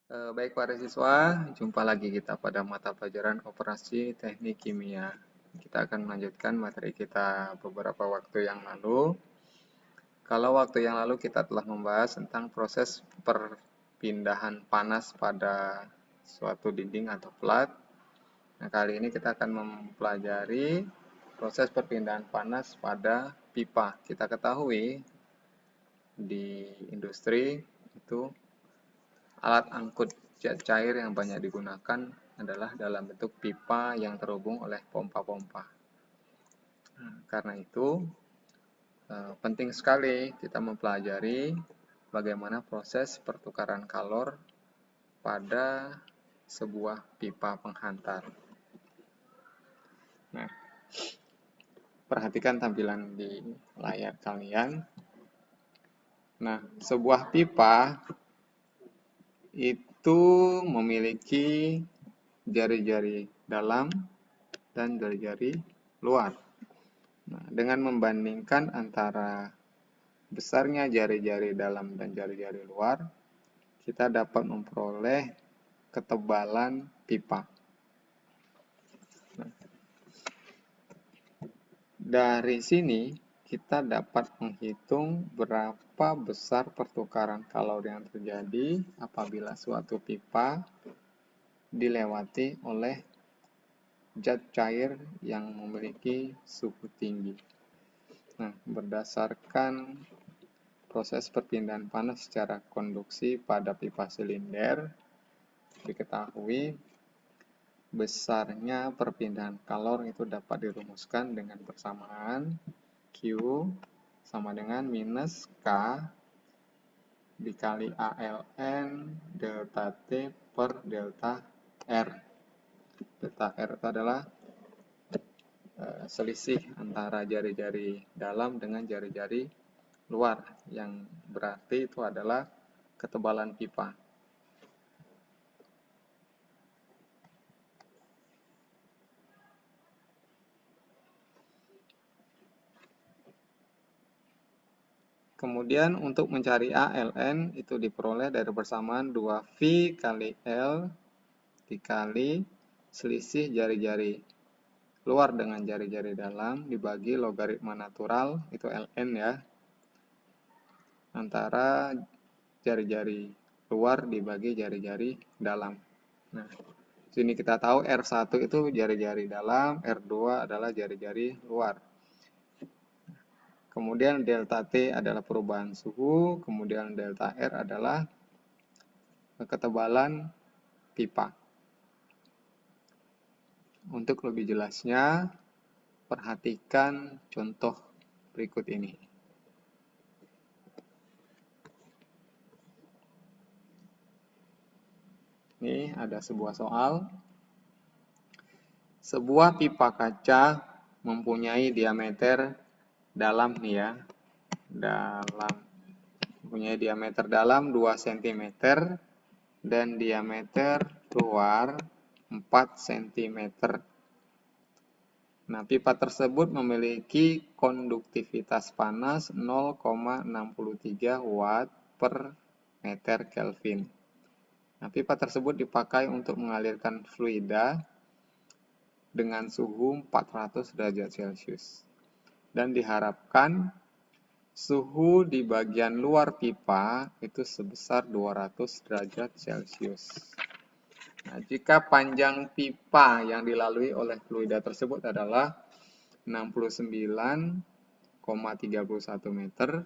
Baik para siswa, jumpa lagi kita pada mata pelajaran Operasi Teknik Kimia. Kita akan melanjutkan materi kita beberapa waktu yang lalu. Kalau waktu yang lalu kita telah membahas tentang proses perpindahan panas pada suatu dinding atau plat. Nah, kali ini kita akan mempelajari proses perpindahan panas pada pipa. Kita ketahui di industri itu alat angkut zat cair yang banyak digunakan adalah dalam bentuk pipa yang terhubung oleh pompa-pompa. Karena itu, penting sekali kita mempelajari bagaimana proses pertukaran kalor pada sebuah pipa penghantar. Nah, perhatikan tampilan di layar kalian. Nah, sebuah pipa itu memiliki jari-jari dalam dan jari-jari luar. Nah, dengan membandingkan antara besarnya jari-jari dalam dan jari-jari luar, kita dapat memperoleh ketebalan pipa. Nah, dari sini kita dapat menghitung berapa besar pertukaran kalor yang terjadi apabila suatu pipa dilewati oleh zat cair yang memiliki suhu tinggi. Nah, berdasarkan proses perpindahan panas secara konduksi pada pipa silinder, diketahui besarnya perpindahan kalor itu dapat dirumuskan dengan persamaan Q sama dengan minus K dikali ALN delta T per delta R. Delta R itu adalah selisih antara jari-jari dalam dengan jari-jari luar, yang berarti itu adalah ketebalan pipa. Kemudian untuk mencari ALN itu diperoleh dari persamaan 2V kali L dikali selisih jari-jari luar dengan jari-jari dalam dibagi logaritma natural, itu Ln ya, antara jari-jari luar dibagi jari-jari dalam. Nah, sini kita tahu R1 itu jari-jari dalam, R2 adalah jari-jari luar. Kemudian delta T adalah perubahan suhu, kemudian delta R adalah ketebalan pipa. Untuk lebih jelasnya, perhatikan contoh berikut ini. Ini ada sebuah soal. Sebuah pipa kaca mempunyai diameter dalam nih ya. Mempunyai diameter dalam 2 cm dan diameter luar 4 cm. Nah, pipa tersebut memiliki konduktivitas panas 0,63 watt per meter Kelvin. Nah, pipa tersebut dipakai untuk mengalirkan fluida dengan suhu 400 derajat Celcius. Dan diharapkan suhu di bagian luar pipa itu sebesar 200 derajat Celcius. Nah, jika panjang pipa yang dilalui oleh fluida tersebut adalah 69,31 meter,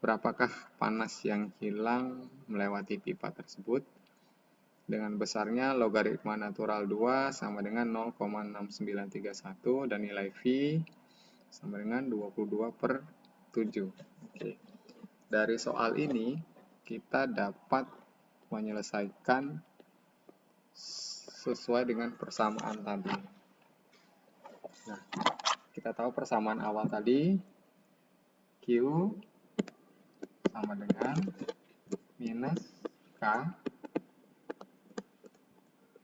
berapakah panas yang hilang melewati pipa tersebut? Dengan besarnya logaritma natural 2 sama dengan 0,6931 dan nilai V sama dengan 22/7. Oke. Dari soal ini kita dapat menyelesaikan sesuai dengan persamaan tadi. Nah, kita tahu persamaan awal tadi Q sama dengan minus K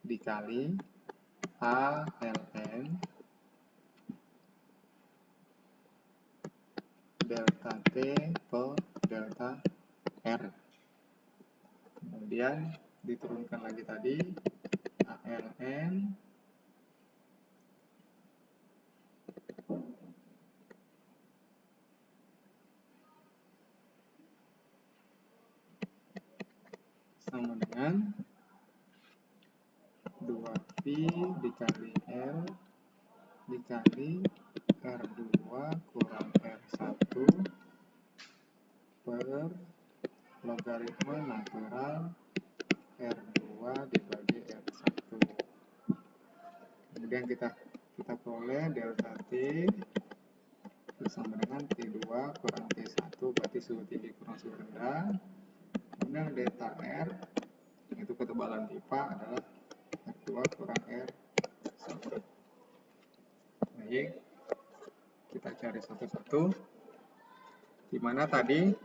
dikali ALN delta T per delta R. Kemudian diturunkan lagi tadi ALN sama dengan 2V dikali L dikali R2 kurang R1 per logaritma natural R2 dibagi R1. Kemudian kita peroleh delta T bersama dengan T2 kurang T1, berarti suhu tinggi kurang suhu rendah. Kemudian delta R, itu ketebalan pipa, adalah R2 kurang R1. Baik, kita cari satu-satu. Di mana tadi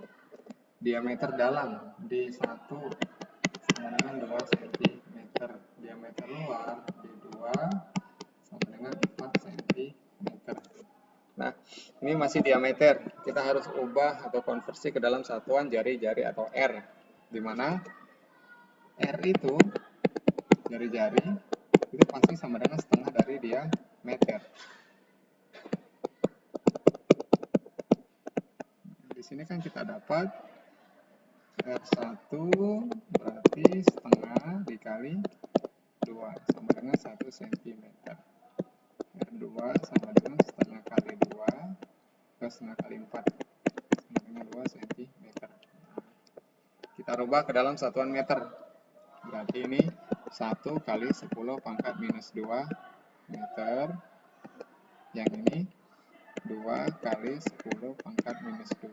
diameter dalam D1 sama dengan 2 cm, diameter luar D2 sama dengan 4 cm. Nah, ini masih diameter. Kita harus ubah atau konversi ke dalam satuan jari-jari atau R. Di mana R itu, jari-jari, itu pasti sama dengan setengah dari diameter. Di sini kan kita dapat R1 berarti setengah dikali 2 sama dengan 1 cm. R2 sama dengan setengah kali 2 ke setengah kali 4 sama dengan 2 cm. Kita rubah ke dalam satuan meter. Berarti ini 1 kali 10 pangkat minus 2 meter. Yang ini 2 kali 10 pangkat minus 2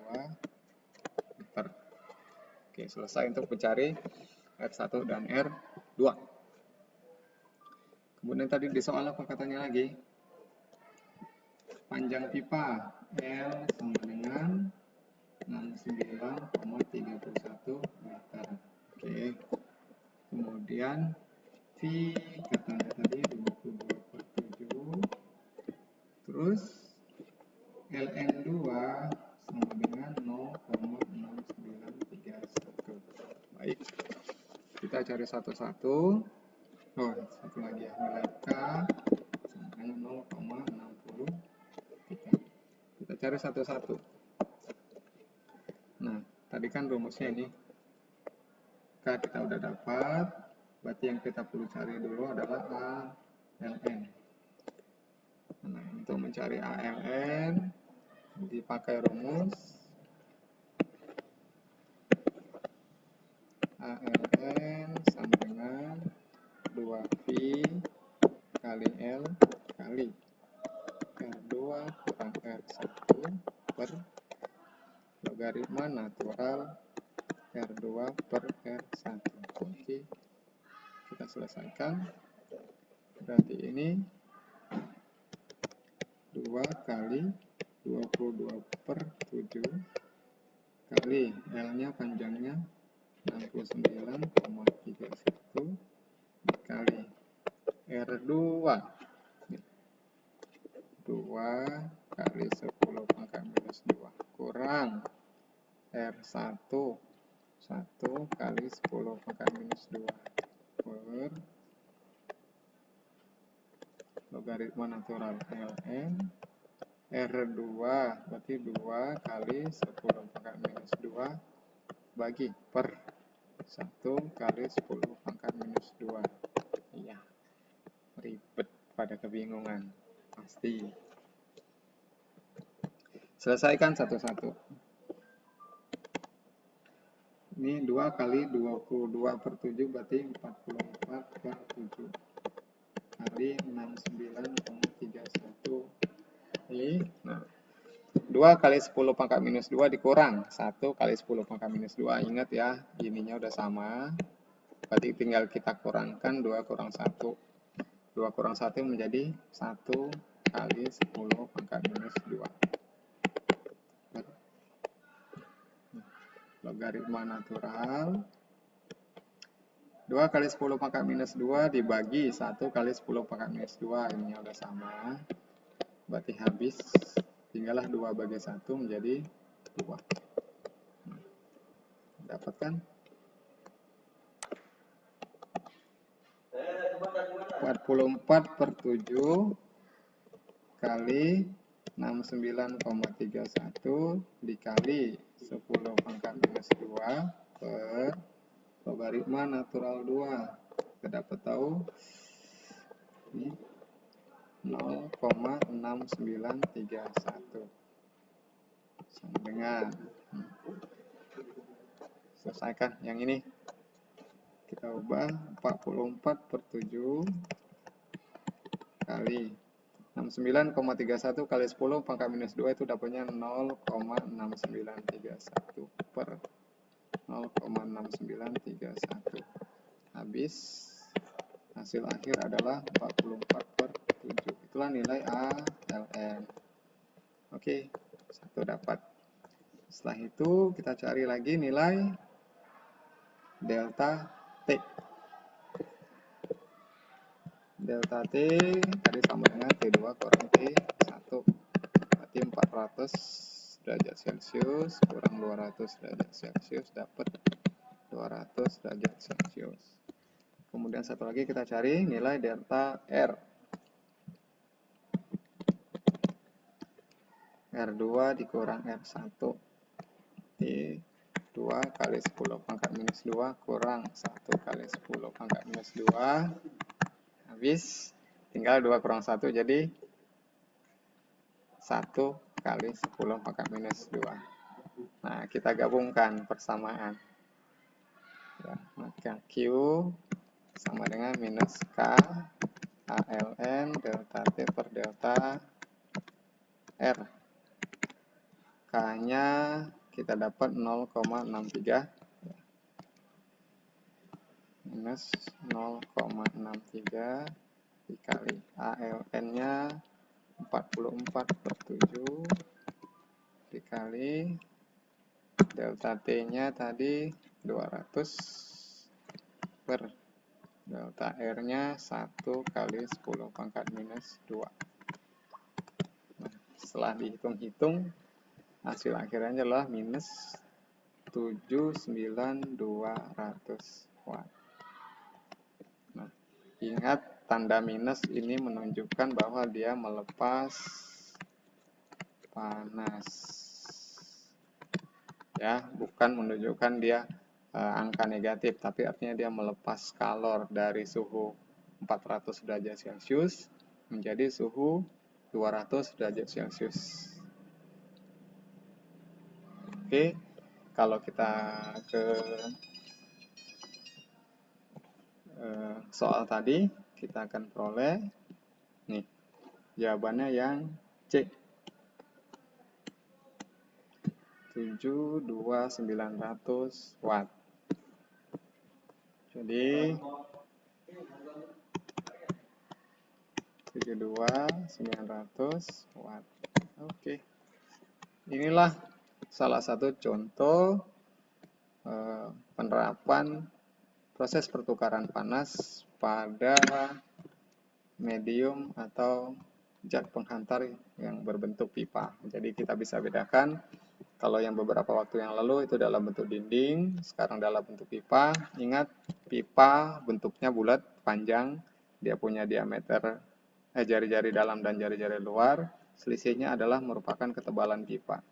meter. Oke, selesai untuk mencari R1 dan R2. Kemudian tadi di soal apa katanya lagi? Panjang pipa L sama dengan 69,31 meter. Oke. Kemudian V katanya tadi 22/7. Terus LN2 sama dengan 0,6931. Baik. Kita cari satu-satu. Oh, satu lagi ya. Nilai K sama dengan 0,63. Kita cari satu-satu. Nah, tadi kan rumusnya ini. K kita udah dapat. Berarti yang kita perlu cari dulu adalah ALN. Nah, untuk mencari ALN dipakai rumus ALN sama dengan 2V kali L kali R2 kurang R1 per logaritma natural R2 per R1. Oke, kita selesaikan. Berarti ini 2 kali 22/7 kali L-nya panjangnya 69,31 dikali R2 2 kali 10 pangkat minus 2 kurang R1 1 kali 10 pangkat minus 2 per logaritma natural ln R2 berarti 2 kali 10 pangkat minus 2 bagi per 1 kali 10 pangkat minus 2. Iya, ribet pada kebingungan pasti. Selesaikan satu-satu. Ini 2 kali 22/7 berarti 44/7 kali 69,31. Nah, 2 kali 10 pangkat minus 2 dikurang 1 kali 10 pangkat minus 2. Ingat ya, ininya udah sama. Berarti tinggal kita kurangkan 2 kurang 1. 2 kurang 1 menjadi 1 kali 10 pangkat minus 2. Logaritma natural 2 kali 10 pangkat minus 2 dibagi 1 kali 10 pangkat minus 2. Ini udah sama. Berarti habis. Tinggallah 2 bagi 1 menjadi 2. Dapat kan? 44/7 kali 69,31 dikali 10 pangkat minus 2 per logaritma natural 2. Kita dapat tahu ini 0,6931 sama dengan, selesaikan yang ini, kita ubah 44/7 kali 69,31 kali 10 pangkat minus 2 itu dapatnya 0,6931 per 0,6931. Habis hasil akhir adalah 44/7. Itulah nilai ALN. Oke, 1 dapat. Setelah itu kita cari lagi nilai delta T. Delta T tadi sama dengan T2 kurang T1. Berarti 400 derajat Celcius kurang 200 derajat Celcius dapat 200 derajat Celcius. Kemudian satu lagi kita cari nilai delta R. R2 dikurang R1. T2 kali 10 pangkat minus 2 kurang 1 kali 10 pangkat minus 2. Habis tinggal 2 kurang 1 jadi 1 kali 10 pangkat minus 2. Nah, kita gabungkan persamaan. Ya, maka Q sama dengan minus K ALN delta T per delta R. K-nya kita dapat 0,63 minus 0,63 dikali ALN-nya 44/7 dikali delta T-nya tadi 200 per delta R-nya 1 kali 10 pangkat minus 2. Nah, setelah dihitung-hitung hasil akhirnya adalah minus 79200 watt. Nah, ingat tanda minus ini menunjukkan bahwa dia melepas panas. Ya, bukan menunjukkan dia angka negatif, tapi artinya dia melepas kalor dari suhu 400 derajat Celcius menjadi suhu 200 derajat Celcius. Oke, kalau kita ke soal tadi, kita akan peroleh nih jawabannya yang C, 72900 watt. Jadi 72900 watt. Oke, inilah salah satu contoh penerapan proses pertukaran panas pada medium atau zat penghantar yang berbentuk pipa. Jadi kita bisa bedakan kalau yang beberapa waktu yang lalu itu dalam bentuk dinding, sekarang dalam bentuk pipa. Ingat, pipa bentuknya bulat, panjang, dia punya diameter jari-jari dalam dan jari-jari luar. Selisihnya adalah merupakan ketebalan pipa.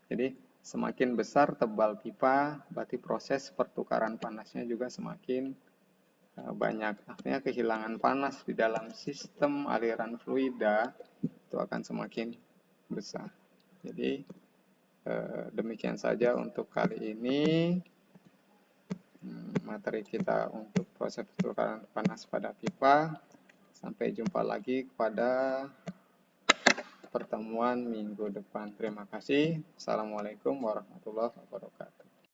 Jadi semakin besar tebal pipa, berarti proses pertukaran panasnya juga semakin banyak. Artinya kehilangan panas di dalam sistem aliran fluida itu akan semakin besar. Jadi demikian saja untuk kali ini materi kita untuk proses pertukaran panas pada pipa. Sampai jumpa lagi pada pertemuan minggu depan. Terima kasih. Assalamualaikum warahmatullahi wabarakatuh.